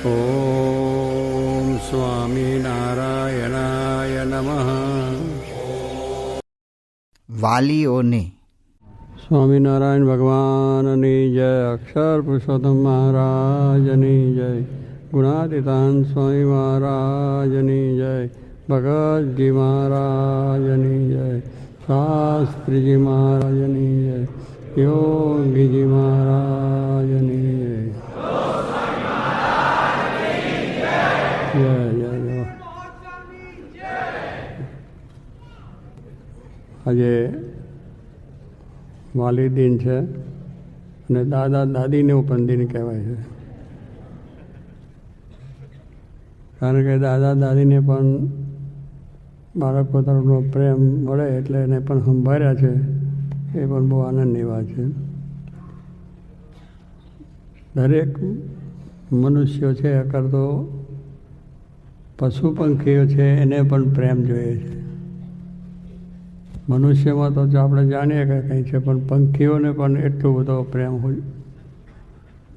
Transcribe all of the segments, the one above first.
ઓમ સ્વામિનારાયણાય નમઃ. વાલીઓને સ્વામિનારાયણ ભગવાનની જય. અક્ષર પુરુષોત્તમ મહારાજની જય. ગુણાતીતાન સ્વામી મહારાજની જય. ભગતજી મહારાજની જય. શાસ્ત્રીજી મહારાજની જય. યોગીજી મહારાજની જય. જય જય જય. આજે વાલી દિન છે અને દાદા દાદીનું પણ દિન કહેવાય છે. કારણ કે દાદા દાદીને પણ બાળકો તરફનો પ્રેમ મળે એટલે એને પણ સંભાળ્યા છે. એ પણ બહુ આનંદની વાત છે. દરેક મનુષ્યો છે કરતો પશુ પંખીઓ છે એને પણ પ્રેમ જોઈએ છે. મનુષ્યમાં તો જો આપણે જાણીએ કે કંઈ છે, પણ પંખીઓને પણ એટલો બધો પ્રેમ હોય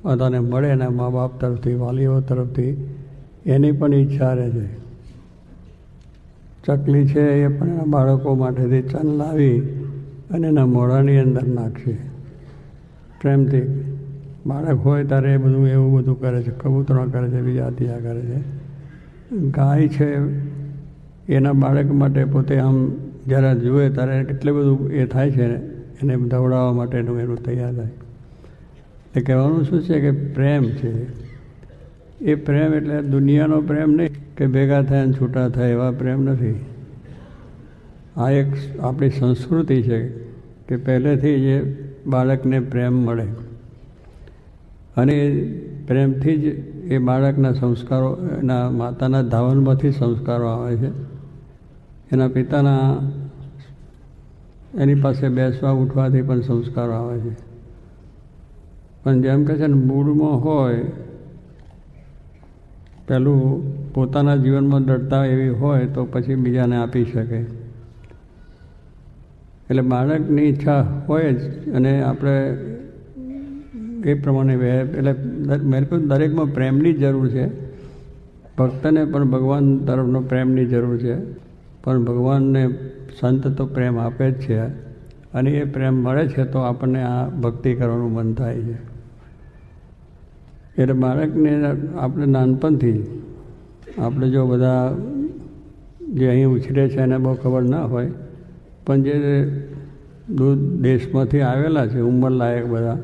બધાને મળે ને મા બાપ તરફથી, વાલીઓ તરફથી એની પણ ઈચ્છા રહે છે. ચકલી છે એ પણ એના બાળકો માટેથી ચણ લાવી અને એના મોઢાની અંદર નાખશે પ્રેમથી. બાળક હોય ત્યારે એ બધું એવું બધું કરે છે, કબૂતરો કરે છે, બીજા ત્રીજા કરે છે. ગાય છે એના બાળક માટે પોતે આમ જ્યારે જુએ ત્યારે કેટલું બધું એ થાય છે, એને દવડાવવા માટેનું એનું તૈયાર થાય. એ કહેવાનું શું છે કે પ્રેમ છે. એ પ્રેમ એટલે દુનિયાનો પ્રેમ નહીં કે ભેગા થાય અને છૂટા થાય એવા પ્રેમ નથી. આ એક આપણી સંસ્કૃતિ છે કે પહેલેથી જે બાળકને પ્રેમ મળે અને એ પ્રેમથી જ એ બાળકના સંસ્કારો, એના માતાના ધાવનમાંથી સંસ્કારો આવે છે. એના પિતાના એની પાસે બેસવા ઉઠવાથી પણ સંસ્કારો આવે છે. પણ જેમ કે છે ને મૂળમાં હોય પેલું પોતાના જીવનમાં દ્રઢતા એવી હોય તો પછી બીજાને આપી શકે. એટલે બાળકની ઈચ્છા હોય જ અને આપણે એ પ્રમાણે એટલે બિલકુલ દરેકમાં પ્રેમની જ જરૂર છે. ભક્તને પણ ભગવાન તરફનો પ્રેમની જરૂર છે. પણ ભગવાનને સંત તો પ્રેમ આપે જ છે અને એ પ્રેમ મળે છે તો આપણને આ ભક્તિ કરવાનું મન થાય છે. એટલે બાળકને આપણે નાનપણથી આપણે જો બધા જે અહીં ઉછરે છે એને બહુ ખબર ના હોય, પણ જે દૂર દેશમાંથી આવેલા છે ઉંમરલાયક બધા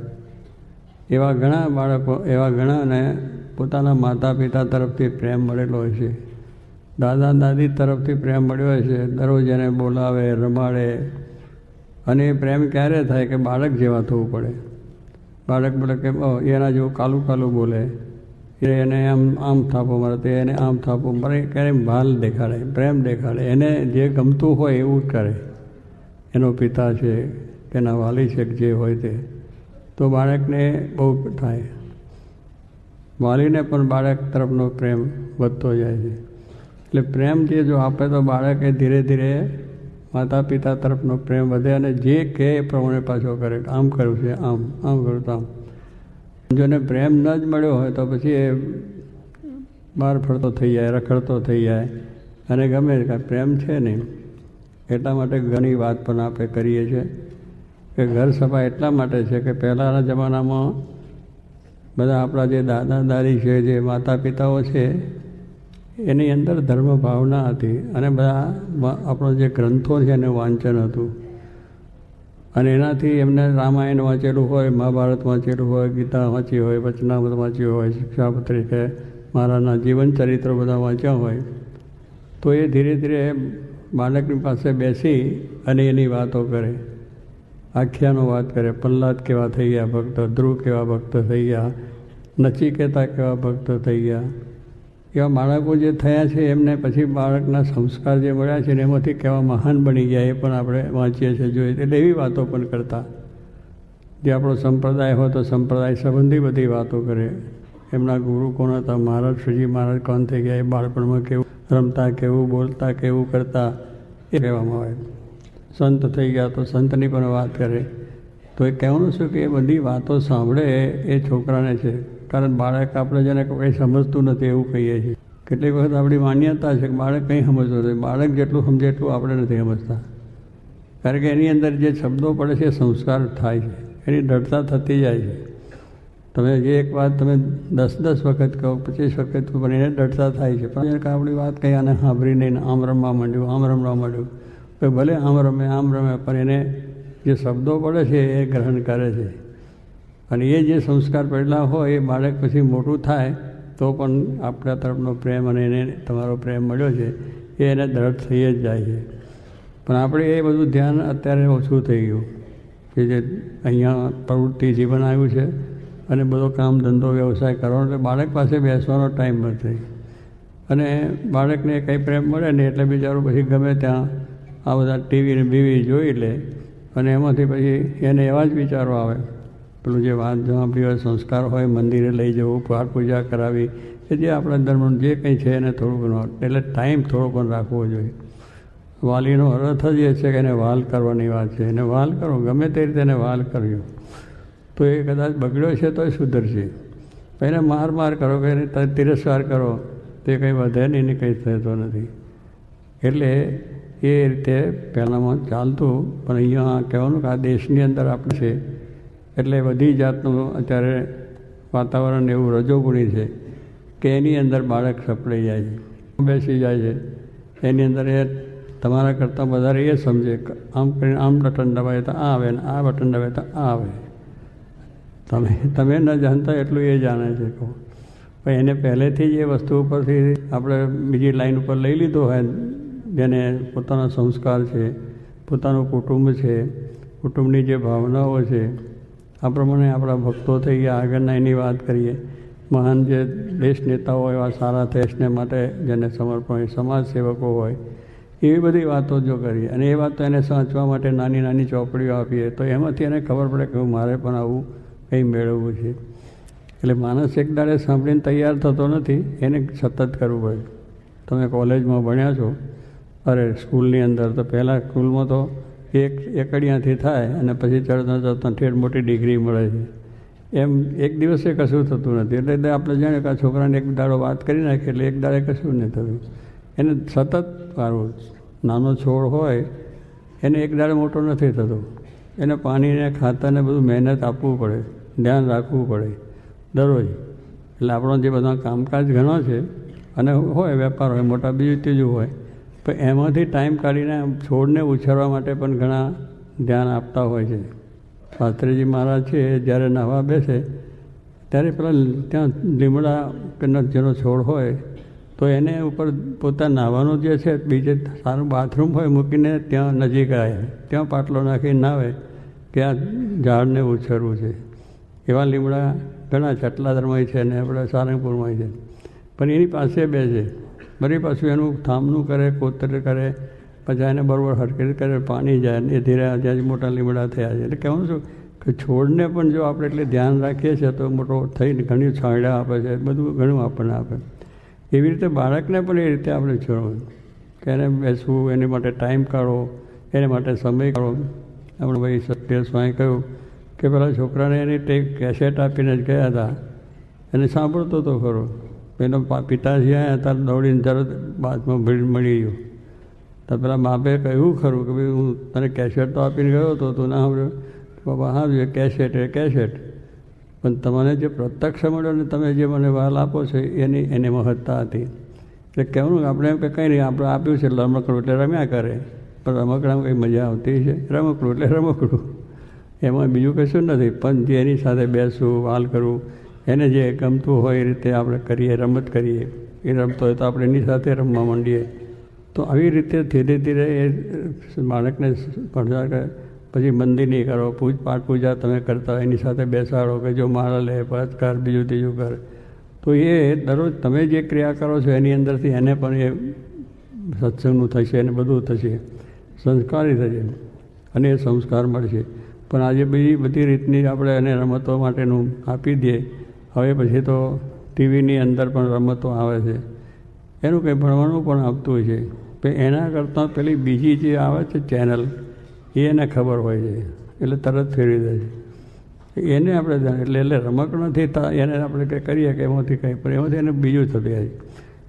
એવા ઘણા બાળકો, એવા ઘણાને પોતાના માતા પિતા તરફથી પ્રેમ મળેલો હોય છે. દાદા દાદી તરફથી પ્રેમ મળ્યો હોય છે. દરરોજ એને બોલાવે, રમાડે. અને એ પ્રેમ ક્યારે થાય કે બાળક જેવા થવું પડે. બાળક બોલે કે એના જેવું કાલું કાલું બોલે, એને આમ થાપો મારે, તે એને આમ થાપો મારે, ક્યારે ભાલ દેખાડે, પ્રેમ દેખાડે. એને જે ગમતું હોય એવું જ કરે. એનો પિતા છે, તેના વાલી છે જે હોય તે, તો બાળકને બહુ થાય. વાલીને પણ બાળક તરફનો પ્રેમ વધતો જાય છે. એટલે પ્રેમ જે જો આપે તો બાળકે ધીરે ધીરે માતા પિતા તરફનો પ્રેમ વધે અને જે કહે એ પ્રમાણે પાછો કરે. આમ કર્યું છે, આમ કર્યું તો આમ. જો એને પ્રેમ ન જ મળ્યો હોય તો પછી એ બહાર ફરતો થઈ જાય, રખડતો થઈ જાય અને ગમે કાંઈ પ્રેમ છે નહીં. એટલા માટે ઘણી વાત પણ આપણે કરીએ છીએ કે ઘર સભા એટલા માટે છે કે પહેલાંના જમાનામાં બધા આપણા જે દાદા દાદી છે, જે માતા પિતાઓ છે, એની અંદર ધર્મ ભાવના હતી અને બધા આપણો જે ગ્રંથો છે એનું વાંચન હતું. અને એનાથી એમને રામાયણ વાંચેલું હોય, મહાભારત વાંચેલું હોય, ગીતા વાંચી હોય, વચનામૃત વાંચ્યું હોય, શિક્ષાપત્રી કે મહારાજના જીવન ચરિત્રો બધા વાંચ્યા હોય, તો એ ધીરે ધીરે બાળકની પાસે બેસી અને એની વાતો કરે, આખ્યાનો વાત કરે. પ્રહલાદ કેવા થઈ ગયા ભક્ત, ધ્રુવ કેવા ભક્ત થઈ ગયા, નચિકેતા કેવા ભક્ત થઈ ગયા. એવા બાળકો જે થયા છે એમને પછી બાળકના સંસ્કાર જે મળ્યા છે ને એમાંથી કેવા મહાન બની ગયા એ પણ આપણે વાંચીએ છીએ, જોઈએ. એટલે એવી વાતો પણ કરતા. જે આપણો સંપ્રદાય હોય તો સંપ્રદાય સંબંધી બધી વાતો કરે. એમના ગુરુ કોણ હતા, મહારાજ શ્રીજી મહારાજ કોણ થઈ ગયા, એ બાળપણમાં કેવું રમતા, કેવું બોલતા, કેવું કરતા એ કહેવામાં આવે. સંત થઈ ગયા તો સંતની પણ વાત કરે. તો એ કહેવાનું શું કે એ બધી વાતો સાંભળે એ છોકરાને છે. કારણ બાળક આપણે જેને કંઈ સમજતું નથી એવું કહીએ છીએ. કેટલીક વખત આપણી માન્યતા છે કે બાળક કંઈ સમજતું નથી. બાળક જેટલું સમજે એટલું આપણે નથી સમજતા, કારણ કે એની અંદર જે શબ્દો પડે છે સંસ્કાર થાય છે, એની દ્રઢતા થતી જાય છે. તમે જે એક વાત તમે 10 વખત કહો, 25 વખત કહો, પણ એને દ્રઢતા થાય છે. પણ આપણી વાત કંઈ આને સાંભળી નહીં, આમ રમવા માંડ્યું, આમ રમવા માંડ્યું, તો ભલે આમ રમે, પણ એને જે શબ્દો પડે છે એ ગ્રહણ કરે છે. અને એ જે સંસ્કાર પડેલા હોય એ બાળક પછી મોટું થાય તો પણ આપણા તરફનો પ્રેમ અને એને તમારો પ્રેમ મળ્યો છે એ એને દ્રઢ થઈ જ જાય છે. પણ આપણે એ બધું ધ્યાન અત્યારે ઓછું થઈ ગયું કે જે અહીંયા પ્રવૃત્તિ જીવન આવ્યું છે અને બધો કામ ધંધો વ્યવસાય કરવાનો, એટલે બાળક પાસે બેસવાનો ટાઈમ નથી. અને બાળકને કંઈ પ્રેમ મળે ને એટલે બિચારું પછી ગમે ત્યાં આ બધા ટીવી ને બીવી જોઈ લે અને એમાંથી પછી એને એવા જ વિચારો આવે. પેલું જે વાત સાંભળી હોય, સંસ્કાર હોય, મંદિરે લઈ જવું, પાઠ પૂજા કરાવી, કે જે આપણા ધર્મનું જે કંઈ છે એને થોડું ઘણું, એટલે ટાઈમ થોડો પણ રાખવો જોઈએ. વાલીનો અર્થ જ એ છે કે એને વાલ કરવાની વાત છે. એને વાલ કરો, ગમે તે રીતે એને વાલ કર્યો તો એ કદાચ બગડ્યો છે તો એ સુધરશે. એને માર કરો કે એને તિરસ્કાર કરો તો એ કંઈ વધે નહીં ને કંઈ થતો નથી. એટલે એ રીતે પહેલાંમાં ચાલતું. પણ અહીંયા કહેવાનું કે આ દેશની અંદર આપણે છે એટલે બધી જાતનું અત્યારે વાતાવરણ એવું રજોગુણી છે કે એની અંદર બાળક સપડાઈ જાય છે, બેસી જાય છે. એની અંદર એ તમારા કરતાં વધારે એ સમજે, આમ કરીને આમ બટન દબાવે તો આ આવે ને આ બટન દબાવે તો આ આવે. તમે ન જાણતા એટલું એ જાણે છે. કહો પણ એને પહેલેથી જ એ વસ્તુ ઉપરથી આપણે બીજી લાઈન ઉપર લઈ લીધો હોય, જેને પોતાના સંસ્કાર છે, પોતાનું કુટુંબ છે, કુટુંબની જે ભાવનાઓ છે, આ પ્રમાણે આપણા ભક્તો થઈ ગયા. આગળના એની વાત કરીએ, મહાન જે દેશ નેતાઓ એવા સારા દેશને માટે જેને સમર્પણ હોય, સમાજ સેવકો હોય, એવી બધી વાતો જો કરીએ અને એ વાતો એને સાચવા માટે નાની નાની ચોપડીઓ આપીએ તો એમાંથી એને ખબર પડે કે મારે પણ આવું કંઈ મેળવવું છે. એટલે માણસ એક દાડે સાંભળીને તૈયાર થતો નથી, એને સતત કરવું પડે. તમે કોલેજમાં ભણ્યા છો, અરે સ્કૂલની અંદર તો પહેલાં સ્કૂલમાં તો એકડિયાથી થાય અને પછી ચડતા ઠેર મોટી ડિગ્રી મળે છે. એમ એક દિવસે કશું થતું નથી. એટલે આપણે જાણે કે આ છોકરાને એક દાડો વાત કરી નાખીએ એટલે એક દાડે કશું નહીં થયું. એને સતત વારવું. નાનો છોડ હોય એને એક દાડે મોટો નથી થતો. એને પાણીને ખાતરને બધું મહેનત આપવું પડે, ધ્યાન રાખવું પડે દરરોજ. એટલે આપણો જે બધા કામકાજ ઘણો છે અને હોય વેપાર હોય, મોટા બીજું ત્રીજું હોય, પણ એમાંથી ટાઈમ કાઢીને છોડને ઉછેરવા માટે પણ ઘણા ધ્યાન આપતા હોય છે. શાસ્ત્રીજી મહારાજ છે જ્યારે નાહવા બેસે ત્યારે પેલા ત્યાં લીમડા કે જેનો છોડ હોય તો એને ઉપર પોતા નાહવાનું જે છે બીજે સારું બાથરૂમ હોય મૂકીને ત્યાં નજીક આવે, ત્યાં પાટલો નાખીને નાવે કે આ ઝાડને ઉછેરવું છે. એવા લીમડા ઘણા છે, અટલાદરમાં છે ને આપણે સારંગપુરમાં છે. પણ એની પાસે બેસે, બરી પાછું એનું થામનું કરે, કોતર કરે, પછી એને બરાબર હરકત કરે, પાણી જાય ને એ ધીરે ત્યાં મોટા લીમડા થયા છે. એટલે કહેવાનું છું કે છોડને પણ જો આપણે એટલે ધ્યાન રાખીએ છીએ તો મોટો થઈને ઘણી છાંયડા આપે છે, બધું ઘણું આપણને આપે. એવી રીતે બાળકને પણ એ રીતે આપણે છોડવું કે એને બેસવું, એની માટે ટાઈમ કાઢો, એને માટે સમય કાઢો. આપણે ભાઈ સત્ય સ્વામી કહ્યું કે પેલા છોકરાને એની કેસેટ આપીને જ ગયા હતા, એને સાંભળતો હતો ખરો. એનો પિતાજી આવ્યા ત્યારે દોડીને તરત બાદમાં ભીડ મળી ગયું. તો પેલા બાપે કહ્યું ખરું કે ભાઈ હું તને કેસેટ તો આપીને ગયો હતો, તું ના સાંભળ્યો? બાબા હા જોઈએ કેસેટ એ કેસેટ, પણ તમને જે પ્રત્યક્ષ મળ્યો ને તમે જે મને વાલ આપો છો એની મહત્તા હતી. એટલે કહેવાનું કે આપણે એમ કે કંઈ નહીં, આપણે આપ્યું છે એટલે રમકડું એટલે રમ્યા કરે, પણ રમકડામાં કંઈ મજા આવતી છે? રમકડું એટલે રમકડું, એમાં બીજું કશું નથી. પણ જે એની સાથે બેસવું, વાલ કરવું, એને જે ગમતું હોય એ રીતે આપણે કરીએ, રમત કરીએ. એ રમતો હોય તો આપણે એની સાથે રમવા માંડીએ. તો આવી રીતે ધીરે ધીરે એ બાળકને પડદાર કરે. પછી મંદિરની કરો, પાઠ પૂજા તમે કરતા હોય એની સાથે બેસાડો કે જો માળા લે, પાઠ કર, બીજું ત્રીજું કર. તો એ દરરોજ તમે જે ક્રિયા કરો છો એની અંદરથી એને પણ એ સત્સંગનું થશે અને બધું થશે, સંસ્કારી થશે અને એ સંસ્કાર મળશે. પણ આજે બધી રીતની આપણે એને રમતો માટેનું આપી દઈએ. હવે પછી તો ટીવીની અંદર પણ રમતો આવે છે, એનું કંઈ ભણવાનું પણ આપતું હોય છે. પણ એના કરતાં પેલી બીજી જે આવે છે ચેનલ એ એને ખબર હોય છે એટલે તરત ફેરવી દે છે. એને આપણે ધ્યાન એટલે રમક નથી એને આપણે કંઈ કરીએ કે એમાંથી કંઈ પણ એમાંથી એને બીજું થતું જાય.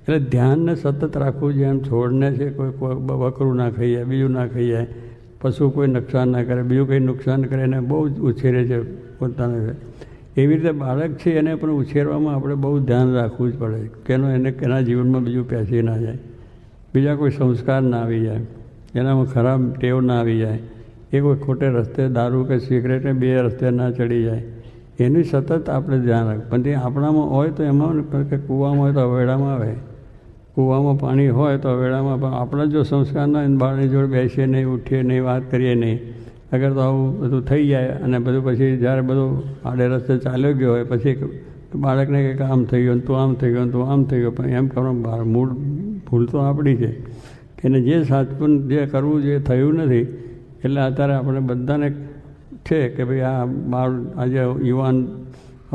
એટલે ધ્યાનને સતત રાખવું, જેમ છોડને છે કોઈ બકરું ના ખાઈ જાય, બીજું ના ખાઈ જાય, પશુ કોઈ નુકસાન ના કરે, બીજું કંઈ નુકસાન કરે, એને બહુ જ ઉછેરે છે પોતાને. એવી રીતે બાળક છે એને પણ ઉછેરવામાં આપણે બહુ ધ્યાન રાખવું જ પડે કે એના જીવનમાં બીજું પેસી ના જાય, બીજા કોઈ સંસ્કાર ના આવી જાય, એનામાં ખરાબ ટેવ ના આવી જાય, એ કોઈ ખોટે રસ્તે દારૂ કે સિગરેટને બે રસ્તે ના ચડી જાય, એની સતત આપણે ધ્યાન રાખવું. પણ તે આપણામાં હોય તો એમાં કે કૂવામાં હોય તો અવેડામાં આવે, કૂવામાં પાણી હોય તો અવેડામાં, પણ આપણા જો સંસ્કાર ના હોય, બાળકની જોડે બેસીએ નહીં, ઉઠીએ નહીં, વાત કરીએ નહીં, અગર તો આવું બધું થઈ જાય અને બધું પછી જ્યારે બધું આડે રસ્તે ચાલ્યો ગયો હોય પછી બાળકને કંઈક આમ થઈ ગયું, તું આમ થઈ ગયો, તું આમ થઈ ગયો, પણ એમ કરવાનું મૂળ ભૂલ તો આપણી છે કે એને જે સાચું જે કરવું જે થયું નથી. એટલે અત્યારે આપણે બધાને છે કે ભાઈ આજે યુવાન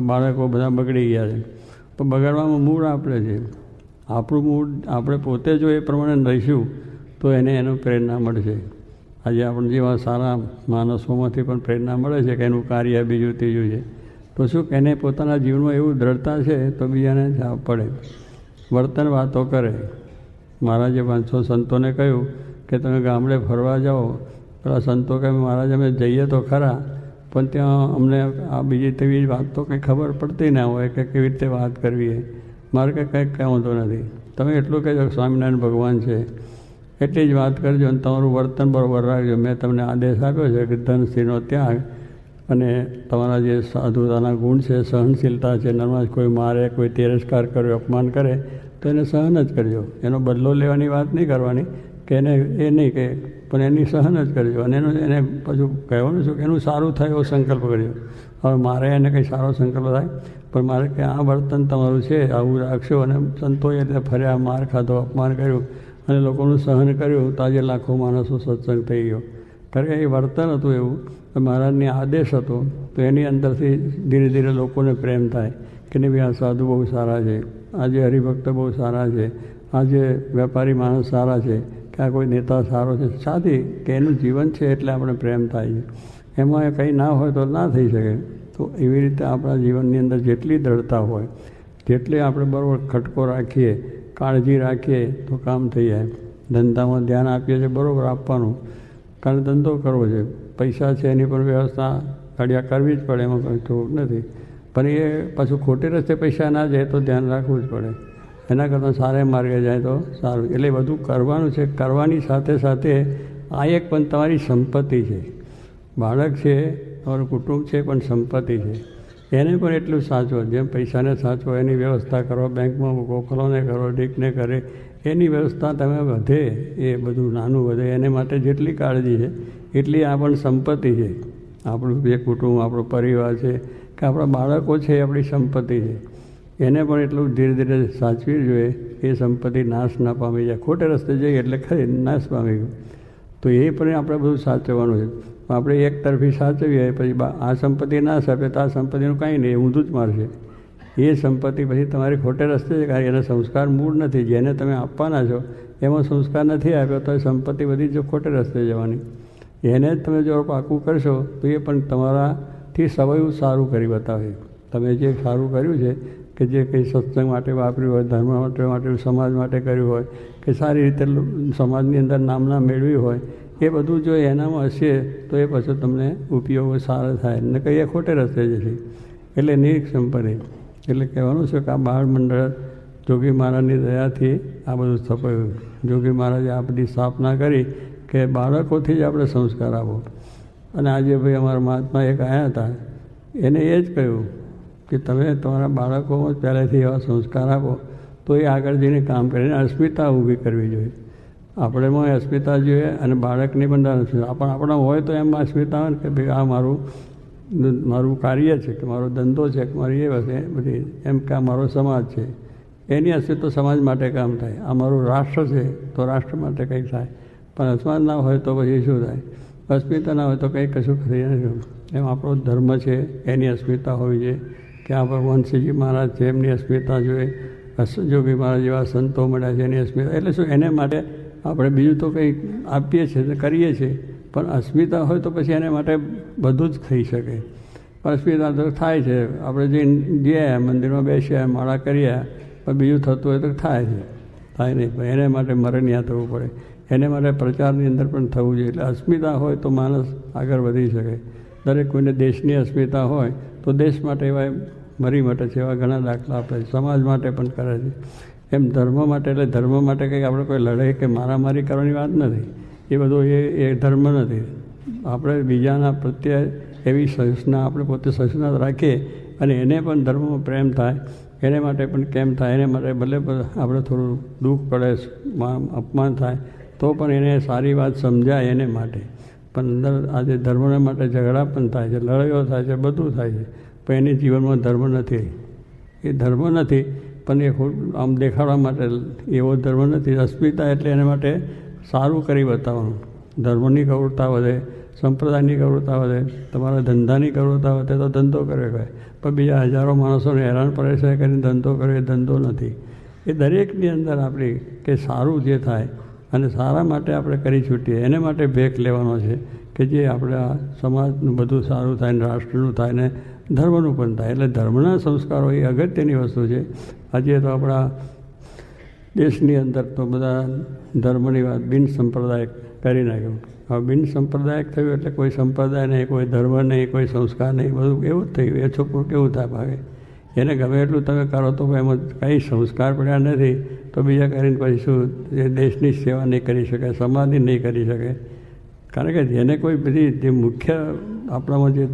બાળકો બધા બગડી ગયા છે, તો બગાડવામાં મૂળ આપણે છે. આપણું મૂળ આપણે પોતે જો એ પ્રમાણે રહીશું તો એને એનું પ્રેરણા મળશે. આજે આપણે જેવા સારા માણસોમાંથી પણ પ્રેરણા મળે છે કે એનું કાર્ય બીજું ત્રીજું છે, તો શું કે એને પોતાના જીવનમાં એવું દ્રઢતા છે તો બીજાને જાવ પડે, વર્તન વાતો કરે. મહારાજે 500 સંતોને કહ્યું કે તમે ગામડે ફરવા જાઓ, પેલા સંતો કહે મહારાજ અમે જઈએ તો ખરા પણ ત્યાં અમને આ બીજી તેવી વાત તો કંઈ ખબર પડતી ના હોય કે કેવી રીતે વાત કરવી. મારે કંઈક કહેવાતો નથી, તમે એટલું કહેજો સ્વામિનારાયણ ભગવાન છે એટલી જ વાત કરજો અને તમારું વર્તન બરાબર રાખજો. મેં તમને આદેશ આપ્યો છે કે ધન સ્ત્રીનો ત્યાગ અને તમારા જે સાધુતાના ગુણ છે, સહનશીલતા છે, નર્મદ કોઈ મારે, કોઈ તિરસ્કાર કર્યો, અપમાન કરે તો એને સહન જ કરજો. એનો બદલો લેવાની વાત નહીં કરવાની કે એને એ નહીં કે, પણ એની સહન જ કરજો. અને એને પાછું કહેવાનું છું કે એનું સારું થાય એવો સંકલ્પ કરજો. હવે મારે એને કંઈ સારો સંકલ્પ થાય પણ મારે કે આ વર્તન તમારું છે આવું રાખશો. અને સંતોએ એટલે ફર્યા, માર ખાધો, અપમાન કર્યું અને લોકોનું સહન કર્યું તો આજે લાખો માણસો સત્સંગ થઈ ગયો. કારણ કે એ વર્તન હતું એવું, મહારાજની આદેશ હતો, તો એની અંદરથી ધીરે ધીરે લોકોને પ્રેમ થાય કે નહીં ભાઈ આ સાધુ બહુ સારા છે, આજે હરિભક્ત બહુ સારા છે, આજે વેપારી માણસ સારા છે, કે આ કોઈ નેતા સારો છે. સાથી કે એનું જીવન છે એટલે આપણે પ્રેમ થાય છે. એમાં કંઈ ના હોય તો ના થઈ શકે. તો એવી રીતે આપણા જીવનની અંદર જેટલી દ્રઢતા હોય, જેટલી આપણે બરાબર ખટકો રાખીએ, કાળજી રાખીએ તો કામ થઈ જાય. ધંધામાં ધ્યાન આપીએ છીએ બરાબર આપવાનું, કારણ ધંધો કરવો છે, પૈસા છે એની પણ વ્યવસ્થા ઘડિયા કરવી જ પડે, એમાં કંઈ થોડુંક નથી. પણ એ પાછું ખોટે રસ્તે પૈસા ના જાય તો ધ્યાન રાખવું જ પડે. એના કરતાં સારા માર્ગે જાય તો સારું. એટલે બધું કરવાનું છે. કરવાની સાથે સાથે આ એક પણ તમારી સંપત્તિ છે. બાળક છે, તમારું કુટુંબ છે, પણ સંપત્તિ છે. એને પણ એટલું સાચવો, જેમ પૈસાને સાચવો, એની વ્યવસ્થા કરો, બેંકમાં મૂકો, ફલોને કરો, ઢીકને કરે, એની વ્યવસ્થા તમે વધે, એ બધું નાનું વધે, એને માટે જેટલી કાળજી છે એટલી આ પણ સંપત્તિ છે. આપણું જે કુટુંબ, આપણો પરિવાર છે કે આપણા બાળકો છે એ આપણી સંપત્તિ છે. એને પણ એટલું ધીરે ધીરે સાચવી જોઈએ એ સંપત્તિ નાશ ના પામી જાય. ખોટે રસ્તે જઈએ એટલે ખરી નાશ પામી ગયું. તો એ પણ આપણે બધું સાચવવાનું છે. આપણે એક તરફી સાચવીએ પછી આ સંપત્તિ ના સાચવે તો આ સંપત્તિનું કાંઈ નહીં, ઊંધું જ મારશે. એ સંપત્તિ પછી તમારી ખોટે રસ્તે જ કાઢી, એના સંસ્કાર મૂળ નથી, જેને તમે આપવાના છો એમાં સંસ્કાર નથી આપ્યો તો એ સંપત્તિ બધી જો ખોટે રસ્તે જવાની. એને જ તમે જો પાકું કરશો તો એ પણ તમારાથી સવાયું સારું કરી બતાવે. તમે જે સારું કર્યું છે કે જે કંઈ સત્સંગ માટે વાપર્યું હોય, ધર્મ માટે સમાજ માટે કર્યું હોય, કે સારી રીતે સમાજની અંદર નામના મેળવી હોય, એ બધું જો એનામાં હશે તો એ પછી તમને ઉપયોગો સારા થાય ને કંઈ એ ખોટે રસ્તે જશે. એટલે નિરીક્ષ સંપત્તિ. એટલે કહેવાનું છે કે આ બાળ મંડળ જોગી મહારાજની દયાથી આ બધું સ્થપાયું. જોગી મહારાજે આ બધી સ્થાપના કરી કે બાળકોથી જ આપણે સંસ્કાર આપો. અને આજે ભાઈ અમારા મહાત્મા એક આવ્યા હતા, એને એ જ કહ્યું કે તમે તમારા બાળકોમાં પહેલેથી એવા સંસ્કાર આપો તો એ આગળ જઈને કામ કરીને અસ્મિતા ઊભી કરવી જોઈએ. આપણેમાં અસ્મિતા જોઈએ અને બાળકની પણ આપણા હોય તો એમ અસ્મિતા હોય ને કે ભાઈ આ મારું કાર્ય છે, કે મારો ધંધો છે, કે મારી એ વસ્તુ બધી એમ કે આ મારો સમાજ છે, એની અસ્તિત્વ સમાજ માટે કામ થાય. આ મારું રાષ્ટ્ર છે તો રાષ્ટ્ર માટે કંઈક થાય. પણ અસ્મિતા ના હોય તો પછી શું થાય? અસ્મિતા ના હોય તો કંઈ કશું થઈ નથી. એમ આપણો ધર્મ છે એની અસ્મિતા હોવી જોઈએ કે આ ભગવાન શ્રીજી મહારાજ છે એમની અસ્મિતા જોઈએ, જોગી મહારાજ જેવા સંતો મળ્યા છે એની અસ્મિતા. એટલે શું એને માટે આપણે બીજું તો કંઈ આપીએ છીએ, કરીએ છીએ, પણ અસ્મિતા હોય તો પછી એને માટે બધું જ થઈ શકે. પણ અસ્મિતા તો થાય છે. આપણે જઈને ગયા મંદિરમાં બેસ્યા માળા કર્યા પણ બીજું થતું હોય તો થાય છે, થાય નહીં. પણ એને માટે મરણિયા થવું પડે, એને માટે પ્રચારની અંદર પણ થવું જોઈએ. એટલે અસ્મિતા હોય તો માણસ આગળ વધી શકે. દરેક કોઈને દેશની અસ્મિતા હોય તો દેશ માટે એવા મરી માટે છે, એવા ઘણા દાખલા આપે છે. સમાજ માટે પણ કરે છે. એમ ધર્મ માટે, એટલે ધર્મ માટે કંઈક આપણે કોઈ લડાઈ કે મારામારી કરવાની વાત નથી. એ બધું એ ધર્મ નથી. આપણે બીજાના પ્રત્યે એવી સહિષ્ણુતા, આપણે પોતે સહિષ્ણુતા રાખીએ અને એને પણ ધર્મમાં પ્રેમ થાય, એને માટે પણ કેમ થાય, એને માટે ભલે આપણે થોડું દુઃખ પડે, અપમાન થાય તો પણ એને સારી વાત સમજાય એને માટે. પણ અંદર આજે ધર્મના માટે ઝઘડા પણ થાય છે, લડાઈઓ થાય છે, બધું થાય છે, પણ એની જીવનમાં ધર્મ નથી. એ ધર્મ નથી, પણ એ આમ દેખાડવા માટે એવો ધર્મ નથી. અસ્મિતા એટલે એના માટે સારું કરી બતાવવાનું. ધર્મની ગૌરવતા વધે, સંપ્રદાયની ગૌરવતા વધે, તમારા ધંધાની ગૌરવતા વધે તો ધંધો કરે કહે, પણ બીજા હજારો માણસોને હેરાન પરેશાન કરીને ધંધો કરે એ ધંધો નથી. એ દરેકની અંદર આપણી કે સારું જે થાય અને સારા માટે આપણે કરી છૂટીએ, એને માટે ભેખ લેવાનો છે કે જે આપણા સમાજનું બધું સારું થાય ને રાષ્ટ્રનું થાય ને ધર્મનું પણ થાય. એટલે ધર્મના સંસ્કારો એ અગત્યની વસ્તુ છે. આજે તો આપણા દેશની અંદર તો બધા ધર્મની વાત બિન સંપ્રદાયિક કરી નાખ્યું. હવે બિન સંપ્રદાયિક થયું એટલે કોઈ સંપ્રદાય નહીં, કોઈ ધર્મ નહીં, કોઈ સંસ્કાર નહીં, બધું એવું જ થયું. એ છોકરું કેવું થાય ભાગે, એને ગમે એટલું તમે કરો તો એમાં કંઈ સંસ્કાર પડ્યા નથી તો બીજા કરીને પછી શું એ દેશની સેવા નહીં કરી શકે, સમાજની નહીં કરી શકે. કારણ કે જેને કોઈ બધી જે મુખ્ય આપણામાં જે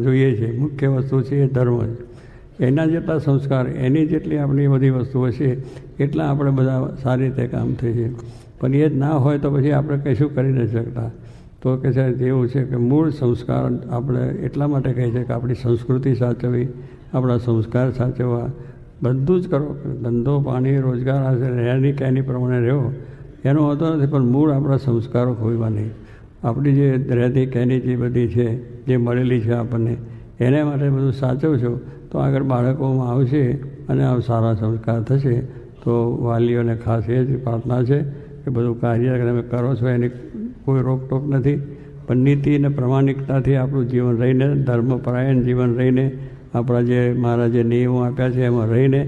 જોઈએ છે મુખ્ય વસ્તુ છે એ ધર્મ છે. એના જેટલા સંસ્કાર, એની જેટલી આપણી બધી વસ્તુઓ છે એટલા આપણે બધા સારી રીતે કામ થઈ છે. પણ એ જ ના હોય તો પછી આપણે કશું કરી નથી શકતા. તો કે છે એવું છે કે મૂળ સંસ્કાર આપણે એટલા માટે કહીએ છીએ કે આપણી સંસ્કૃતિ સાચવવી, આપણા સંસ્કાર સાચવવા, બધું જ કરો. ધંધો પાણી રોજગાર હશે, રહેણી કહેણી પ્રમાણે રહો એનો હોતો નથી, પણ મૂળ આપણા સંસ્કારો ખોઈવા નહીં. આપણી જે રહેતી કહેણી જે બધી છે, જે મળેલી છે આપણને, એને માટે બધું સાચવશો તો આગળ બાળકોમાં આવશે અને આ સારા સંસ્કાર થશે. તો વાલીઓને ખાસ એ જ પ્રાર્થના છે કે બધું કાર્ય તમે કરો છો એની કોઈ રોકટોક નથી, પણ નીતિ અને પ્રમાણિકતાથી આપણું જીવન રહીને, ધર્મપરાયણ જીવન રહીને, આપણા જે મારા જે નિયમો આપ્યા છે એમાં રહીને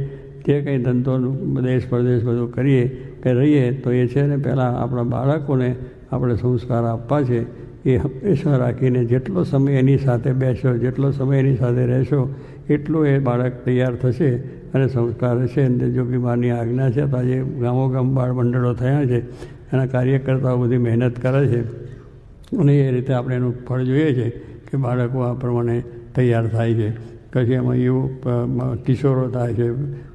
જે કંઈ ધંધોનું દેશ પરદેશ બધું કરીએ કે રહીએ તો એ છે ને પહેલાં આપણા બાળકોને આપણે સંસ્કાર આપવા છે. એ હંમેશા રાખીને જેટલો સમય એની સાથે બેસો, જેટલો સમય એની સાથે રહેશો એટલું એ બાળક તૈયાર થશે અને સંસ્કાર હશે. અને જોગીમાની આજ્ઞા છે તો આજે ગામોગામ બાળ મંડળો થયા છે, એના કાર્યકર્તાઓ બધી મહેનત કરે છે અને એ રીતે આપણે એનું ફળ જોઈએ છે કે બાળકો આ પ્રમાણે તૈયાર થાય છે. પછી એમાં કિશોરો થાય છે,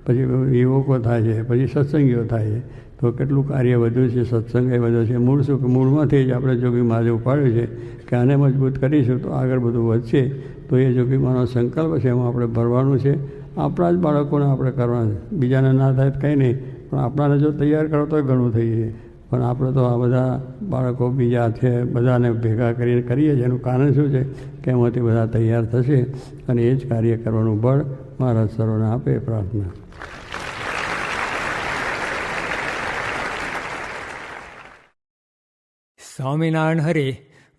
પછી યુવકો થાય છે, પછી સત્સંગીઓ થાય છે. તો કેટલું કાર્ય વધ્યું છે, સત્સંગ એ વધ્યો છે. મૂળ શું કે મૂળમાંથી જ આપણે જોગીમાએ ઉપાડ્યું છે કે આને મજબૂત કરીશું તો આગળ બધું વધશે. તો એ જોગીમાનો સંકલ્પ છે, એમાં આપણે ભરવાનું છે. આપણા જ બાળકોને આપણે કરવાનું છે, બીજાને ના થાય કંઈ નહીં, પણ આપણાને જો તૈયાર કરો તો ઘણું થઈ જાય. પણ આપણે તો આ બધા બાળકો બીજા છે બધાને ભેગા કરીને કરીએ છીએ. એનું કારણ શું છે કે એમાંથી બધા તૈયાર થશે અને એ જ કાર્ય કરવાનું બળ મહારાજ સર્વને આપે પ્રાર્થના. સ્વામિનારાયણ હરે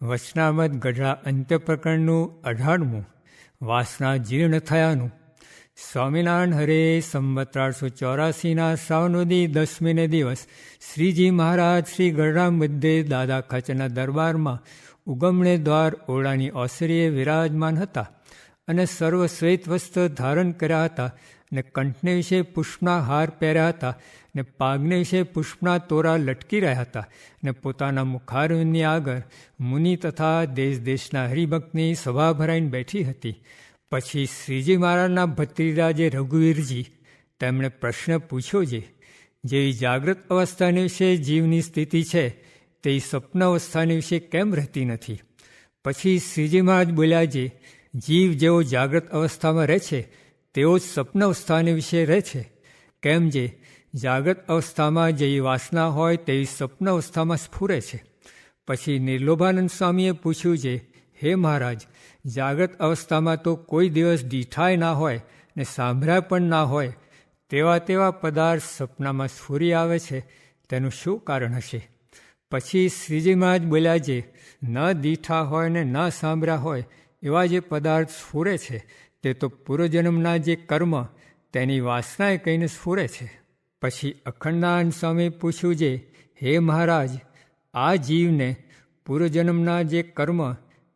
વચનામૃત ગઢડા અંત્ય પ્રકરણનું 18મું વાસના જીર્ણ થયાનું. સ્વામિનારાયણ હરે સંવત 1884 શ્રાવણવદી 10મીને દિવસ શ્રીજી મહારાજ શ્રી ગઢડા મધ્યે દાદા ખાચરના દરબારમાં ઉગમણે દ્વાર ઓરડાની ઓસરીએ વિરાજમાન હતા અને સર્વ શ્વેત વસ્ત્ર ધારણ કર્યા હતા ને કંઠને વિશે પુષ્પના હાર પહેર્યા હતા ને પાગને વિશે પુષ્પના તોરા લટકી રહ્યા હતા ને પોતાના મુખારવિંદની આગળ મુનિ તથા દેશ દેશના હરિભક્તની સભા ભરાઈને બેઠી હતી. પછી શ્રીજી મહારાજના ભત્રીજા જે રઘુવીરજી તેમણે પ્રશ્ન પૂછ્યો છે, જેવી જાગૃત અવસ્થાની વિશે જીવની સ્થિતિ છે તે સ્વપ્ન અવસ્થાની વિશે કેમ રહેતી નથી? પછી શ્રીજી મહારાજ બોલ્યા છે, જીવ જેવો જાગૃત અવસ્થામાં રહે છે તેવો જ સ્વપ્ન અવસ્થાની વિશે રહે છે. કેમ જે જાગૃત અવસ્થામાં જેવી વાસના હોય તેવી સ્વપ્ન અવસ્થામાં સ્ફુરે છે. પછી નિર્લોભાનંદ સ્વામીએ પૂછ્યું છે, હે મહારાજ, જાગૃત અવસ્થામાં તો કોઈ દિવસ દીઠાય ના હોય ને સાંભળ્યા પણ ના હોય, તેવા પદાર્થ સપનામાં સ્ફુરી આવે છે, તેનું શું કારણ હશે? પછી શ્રીજી મહારાજ બોલ્યા છે, ન દીઠા હોય ને ન સાંભળ્યા હોય એવા જે પદાર્થ સ્ફુરે છે તે તો પૂર્વજન્મના જે કર્મ તેની વાસનાએ કહીને સ્ફુરે છે. પછી અખંડાનંદ સ્વામી પૂછ્યું જે, હે મહારાજ, આ જીવને પૂર્વજન્મના જે કર્મ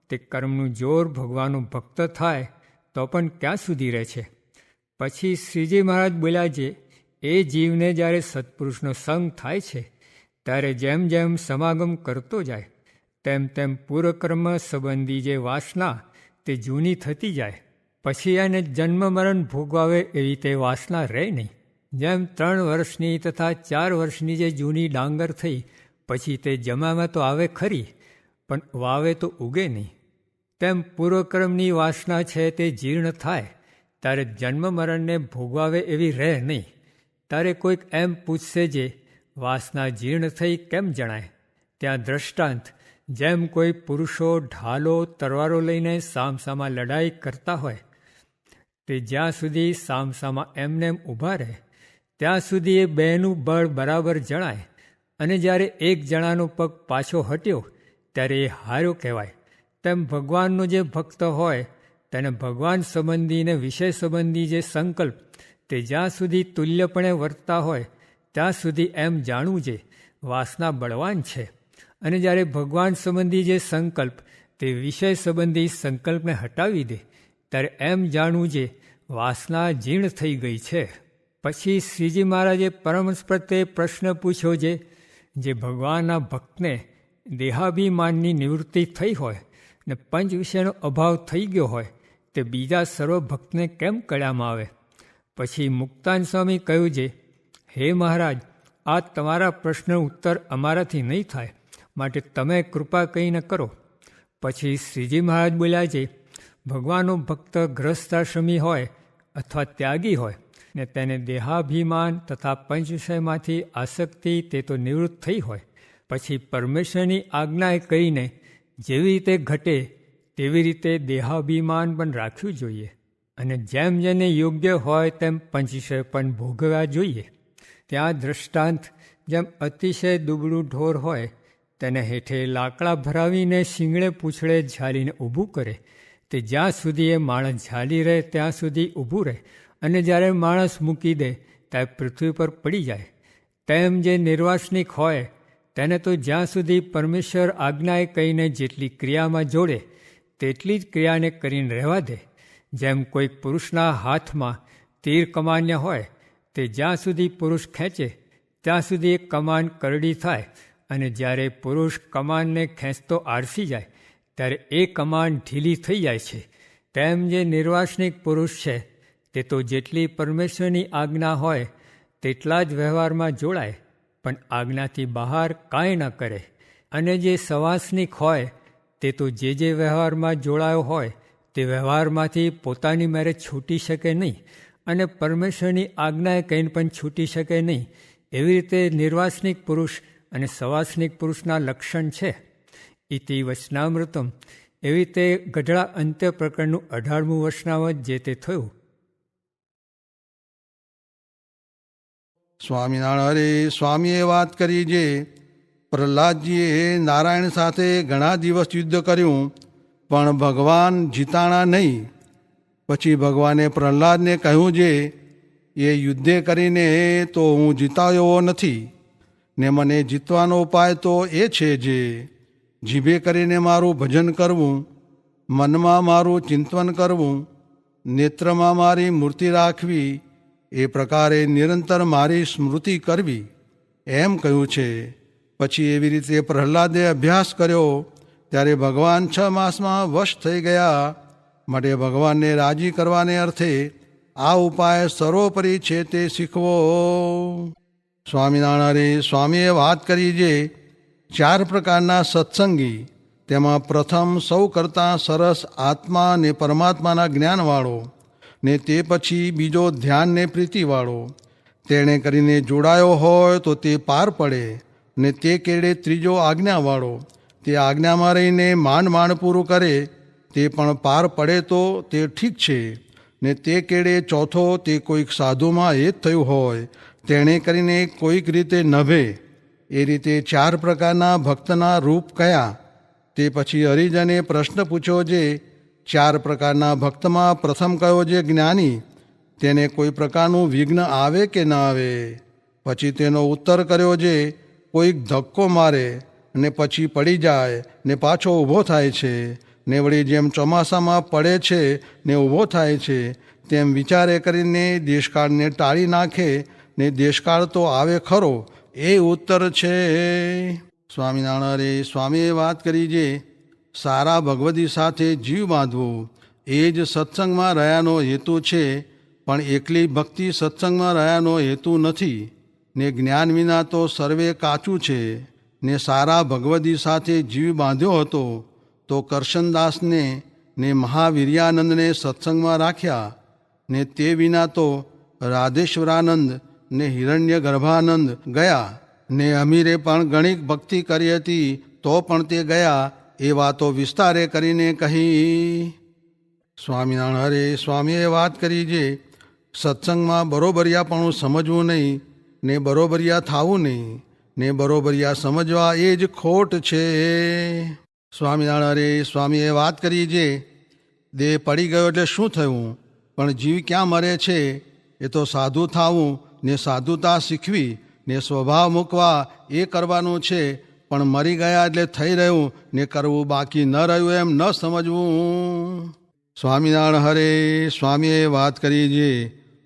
તે કર્મનું જોર ભગવાનનો ભક્ત થાય તો પણ ક્યાં સુધી રહે છે? પછી શ્રીજી મહારાજ બોલ્યા જે, એ જીવને જ્યારે સત્પુરુષનો સંગ થાય છે ત્યારે જેમ જેમ સમાગમ કરતો જાય તેમ તેમ પૂર્વકર્મ સંબંધી જે વાસના તે જૂની થતી જાય. પછી એને જન્મ મરણ ભોગવાવે એવી તે વાસના રહે નહીં. જેમ 3 વર્ષની તથા 4 વર્ષની જે જૂની ડાંગર થઈ પછી તે જમામાં તો આવે ખરી પણ વાવે તો ઉગે નહીં, તેમ પૂર્વકર્મની વાસના છે તે જીર્ણ થાય ત્યારે જન્મ મરણને ભોગવાવે એવી રહે નહીં. ત્યારે કોઈક એમ પૂછશે જે, વાસના જીર્ણ થઈ કેમ જણાય? ત્યાં દ્રષ્ટાંત, જેમ કોઈ પુરુષો ઢાલો તરવારો લઈને સામસામા લડાઈ કરતા હોય તે જ્યાં સુધી સામસામા એમનેમ ઊભા રહે ત્યાં સુધી એ બેનું બળ બરાબર જણાય, અને જ્યારે એક જણાનો પગ પાછો હટ્યો ત્યારે એ હાર્યો કહેવાય. તેમ ભગવાનનો જે ભક્ત હોય તેને ભગવાન સંબંધી ને વિષય સંબંધી જે સંકલ્પ તે જ્યાં સુધી તુલ્યપણે વર્તતા હોય ત્યાં સુધી એમ જાણવું જે વાસના બળવાન છે, અને જ્યારે ભગવાન સંબંધી જે સંકલ્પ તે વિષય સંબંધી સંકલ્પને હટાવી દે ત્યારે એમ જાણવું જે વાસના જીર્ણ થઈ ગઈ છે. પછી શ્રીજી મહારાજે પરમહંસ પ્રત્યે પ્રશ્ન પૂછ્યો જે ભગવાનના ભક્તને દેહાભિમાનની નિવૃત્તિ થઈ હોય ને પંચ વિષયનો અભાવ થઈ ગયો હોય તે બીજા સર્વ ભક્તને કેમ કળામાં આવે? પછી મુક્તાન સ્વામી કહ્યું જે, હે મહારાજ, આ તમારા પ્રશ્નનો ઉત્તર અમારાથી નહીં થાય, માટે તમે કૃપા કહીને કરો. પછી શ્રીજી મહારાજ બોલ્યા છે, ભગવાનનો ભક્ત ગ્રહસ્થાશ્રમી હોય અથવા ત્યાગી હોય ને તેને દેહાભિમાન તથા પંચવિષયમાંથી આસક્તિ તે તો નિવૃત્ત થઈ હોય, પછી પરમેશ્વરની આજ્ઞાએ કહીને જેવી રીતે ઘટે તેવી રીતે દેહાભિમાન પણ રાખ્યું જોઈએ, અને જેમ જેને યોગ્ય હોય તેમ પંચવિષય પણ ભોગવ્યા જોઈએ. ત્યાં દ્રષ્ટાંત, જેમ અતિશય દુબળું ઢોર હોય તેને હેઠે લાકડા ભરાવીને શિંગડે પૂંછડે ઝાલીને ઊભું કરે તે જ્યાં સુધી એ માણસ ઝાલી રહે ત્યાં સુધી ઊભું રહે, અને જ્યારે માણસ મૂકી દે ત્યારે પૃથ્વી પર પડી જાય. તેમ જે નિર્વાસનિક હોય તેને તો જ્યાં સુધી પરમેશ્વર આજ્ઞાએ કહીને જેટલી ક્રિયામાં જોડે તેટલી જ ક્રિયાને કરીને રહેવા દે. જેમ કોઈક પુરુષના હાથમાં તીર કમાન્ય હોય તે જ્યાં સુધી પુરુષ ખેંચે ત્યાં સુધી એ કમાન કરડી થાય, અને જ્યારે પુરુષ કમાનને ખેંચતો આળસી જાય ત્યારે એ કમાન ઢીલી થઈ જાય છે. તેમ જે નિર્વાસનિક પુરુષ છે તે તો જેટલી પરમેશ્વરની આજ્ઞા હોય તેટલા જ વ્યવહારમાં જોડાય, પણ આજ્ઞાથી બહાર કાંઈ ન કરે. અને જે સવાસનિક હોય તે તો જે વ્યવહારમાં જોડાયો હોય તે વ્યવહારમાંથી પોતાની મેરે છૂટી શકે નહીં, અને પરમેશ્વરની આજ્ઞાએ કહીને પણ છૂટી શકે નહીં. એવી રીતે નિર્વાસનિક પુરુષ અને સવાસનિક પુરુષના લક્ષણ છે. ઇતિ વચનામૃતમ. એવી રીતે ગઢડા અંત્ય પ્રકરણનું 18મું વચનામૃત જે તે થયું. સ્વામિનારાયણ સ્વામીએ વાત કરી જે પ્રહલાદજીએ નારાયણ સાથે ઘણા દિવસ યુદ્ધ કર્યું પણ ભગવાન જીતાણા નહીં. પછી ભગવાને પ્રહલાદને કહ્યું જે એ યુદ્ધે કરીને તો હું જીતાયો નથી, ને મને જીતવાનો ઉપાય તો એ છે જે જીભે કરીને મારું ભજન કરવું, મનમાં મારું ચિંતન કરવું, નેત્રમાં મારી મૂર્તિ રાખવી, એ પ્રકારે નિરંતર મારી સ્મૃતિ કરવી, એમ કહ્યું છે. પછી એવી રીતે પ્રહલાદે અભ્યાસ કર્યો ત્યારે ભગવાન 6 માસમાં વશ થઈ ગયા. માટે ભગવાનને રાજી કરવાને અર્થે આ ઉપાય સર્વોપરી છે તે શીખવો. સ્વામિનારાયણ સ્વામીએ વાત કરી જે 4 પ્રકારના સત્સંગી, તેમાં પ્રથમ સૌ કરતાં સરસ આત્મા ને પરમાત્માના જ્ઞાનવાળો, ને તે પછી બીજો ધ્યાન ને પ્રીતિવાળો. તેણે કરીને જોડાયો હોય તો તે પાર પડે, ને તે કેડે ત્રીજો આજ્ઞાવાળો, તે આજ્ઞામાં રહીને માંડ પૂરું કરે તે પણ પાર પડે તો તે ઠીક છે, ને તે કેડે ચોથો તે કોઈક સાધુમાં એ જ થયું હોય તેણે કરીને કોઈક રીતે નભે. એ રીતે 4 પ્રકારના ભક્તના રૂપ કયા. તે પછી હરિજને પ્રશ્ન પૂછ્યો જે 4 પ્રકારના ભક્તમાં પ્રથમ કયો જે જ્ઞાની, તેને કોઈ પ્રકારનું વિઘ્ન આવે કે ન આવે. પછી તેનો ઉત્તર કર્યો જે કોઈક ધક્કો મારે ને પછી પડી જાય ને પાછો ઊભો થાય છે, ને વળી જેમ ચોમાસામાં પડે છે ને ઊભો થાય છે, તેમ વિચારે કરીને દેશકાળને ટાળી નાખે ને દેશકાળ તો આવે ખરો, એ ઉત્તર છે. સ્વામિનારાયણ રે સ્વામીએ વાત કરી જે સારા ભગવદી સાથે જીવ બાંધવો એ જ સત્સંગમાં રહ્યાનો હેતુ છે, પણ એકલી ભક્તિ સત્સંગમાં રહ્યાનો હેતુ નથી. ને જ્ઞાન વિના તો સર્વે કાચું છે. ને સારા ભગવદી સાથે જીવ બાંધ્યો હતો તો કરશનદાસને ને મહાવીર્યાનંદને સત્સંગમાં રાખ્યા, ને તે વિના તો રાધેશ્વરાનંદ ને હિરણ્ય ગર્ભાનંદ ગયા, ને અમીરે પણ ઘણી ભક્તિ કરી હતી તો પણ તે ગયા. એ વાતો વિસ્તારે કરીને કહી. સ્વામિનારાયણ હરે સ્વામીએ વાત કરી જે સત્સંગમાં બરોબરિયાપણું સમજવું નહીં ને બરોબરિયા થવું નહીં, ને બરોબરિયા સમજવા એ જ ખોટ છે. સ્વામિનારાયણ હરે સ્વામીએ વાત કરી જે દેહ પડી ગયો એટલે શું થયું, પણ જીવ ક્યાં મરે છે, એ તો સાધુ થવું ને સાધુતા શીખવી ને સ્વભાવ મૂકવા એ કરવાનું છે, પણ મરી ગયા એટલે થઈ રહ્યું ને કરવું બાકી ન રહ્યું એમ ન સમજવું. સ્વામિનારાયણ હરે સ્વામીએ વાત કરી જે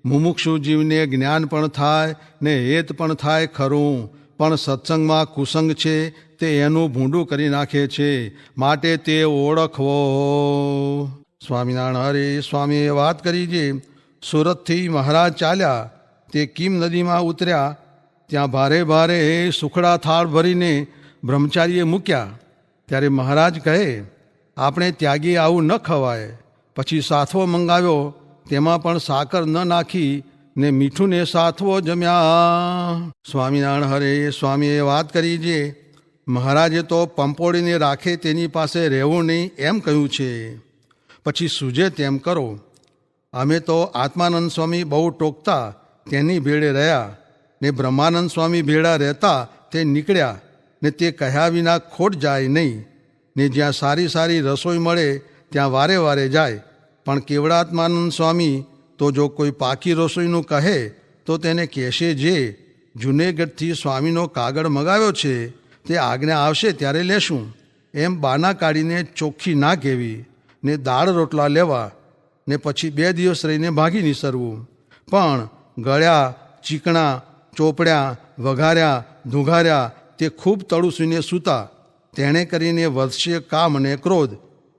મુમુક્ષુ જીવને જ્ઞાન પણ થાય ને હેત પણ થાય ખરું, પણ સત્સંગમાં કુસંગ છે તે એનું ભૂંડું કરી નાખે છે, માટે તે ઓળખવો. સ્વામિનારાયણ હરે સ્વામીએ વાત કરી જે સુરતથી મહારાજ ચાલ્યા, તે કીમ નદીમાં ઉતર્યા, ત્યાં ભારે ભારે સુખડા થાળ ભરીને બ્રહ્મચારીએ મૂક્યા. ત્યારે મહારાજ કહે, આપણે ત્યાગી આવું ન ખવાય. પછી સાથવો મંગાવ્યો, તેમાં પણ સાકર ન નાખી ને મીઠું ને સાથવો જમ્યા. સ્વામિનારાયણ હરે સ્વામીએ વાત કરી જે મહારાજે તો પંપોળીને રાખે તેની પાસે રહેવું નહીં એમ કહ્યું છે, પછી સૂજે તેમ કરો. અમે તો આત્માનંદ સ્વામી બહુ ટોકતા તેની ભેળે રહ્યા, ને બ્રહ્માનંદ સ્વામી ભેળા રહેતા તે નીકળ્યા, ને તે કહ્યા વિના ખોટ જાય નહીં. ને જ્યાં સારી સારી રસોઈ મળે ત્યાં વારે વારે જાય, પણ કેવડાત્માનંદ સ્વામી તો જો કોઈ પાકી રસોઈનું કહે તો તેને કહેશે જે જુનેગઢથી સ્વામીનો કાગળ મગાવ્યો છે તે આજ્ઞા આવશે ત્યારે લેશું, એમ બાના કાઢીને ચોખ્ખી ના કહેવી, ને દાળ રોટલા લેવા, ને પછી 2 દિવસ રહીને ભાગી નીસરવું. પણ ગળ્યા, ચીકણા, ચોપડ્યા, વઘાર્યા, ધુઘાર્યા તે ખૂબ તળુસુઈને સૂતા. તેણે કરીને વધશે કામ ને ક્રોધ.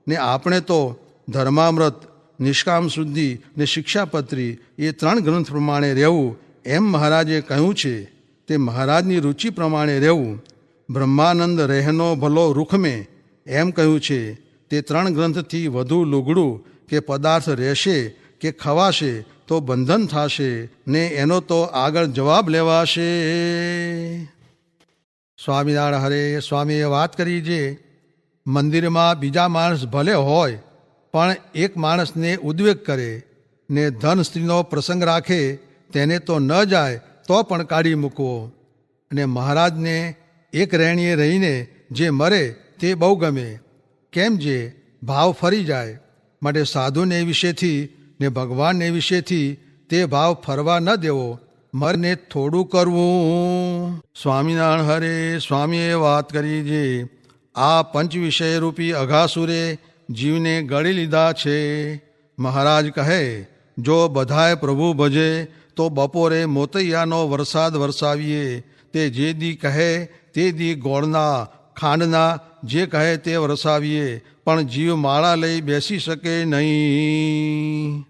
ને આપણે તો ધર્મામૃત, નિષ્કામ શુદ્ધિ ને શિક્ષાપત્રી એ 3 ગ્રંથ પ્રમાણે રહેવું એમ મહારાજે કહ્યું છે, તે મહારાજની રુચિ પ્રમાણે રહેવું. બ્રહ્માનંદ રહેનો ભલો રૂખમે એમ કહ્યું છે, તે 3 ગ્રંથથી વધુ લુગડું કે પદાર્થ રહેશે કે ખવાશે તો બંધન થશે, ને એનો તો આગળ જવાબ લેવાશે. સ્વામિનારાયણ હરે સ્વામીએ વાત કરી જે મંદિરમાં બીજા માણસ ભલે હોય પણ એક માણસને ઉદ્વેગ કરે ને ધન સ્ત્રીનો પ્રસંગ રાખે તેને તો ન જાય તો પણ કાઢી મૂકવો. અને મહારાજને એક રહેણીએ રહીને જે મરે તે બહુ ગમે, કેમ જે ભાવ ફરી જાય. માટે સાધુને વિશેથી ને ભગવાનને વિશેથી તે ભાવ ફરવા ન દેવો, મરને થોડું કરવું. સ્વામિનારાયણ હરે સ્વામીએ વાત કરી જે આ પંચ વિષય રૂપી અઘાસુરે જીવને ગળી લીધા છે. મહારાજ કહે, જો બધાએ પ્રભુ ભજે તો બપોરે મોતૈયાનો વરસાદ વરસાવીએ. તે જે દી કહે તે દી ગોળના, ખાંડના જે કહે તે વરસાવીએ, પણ જીવ માળા લઈ બેસી શકે નહીં.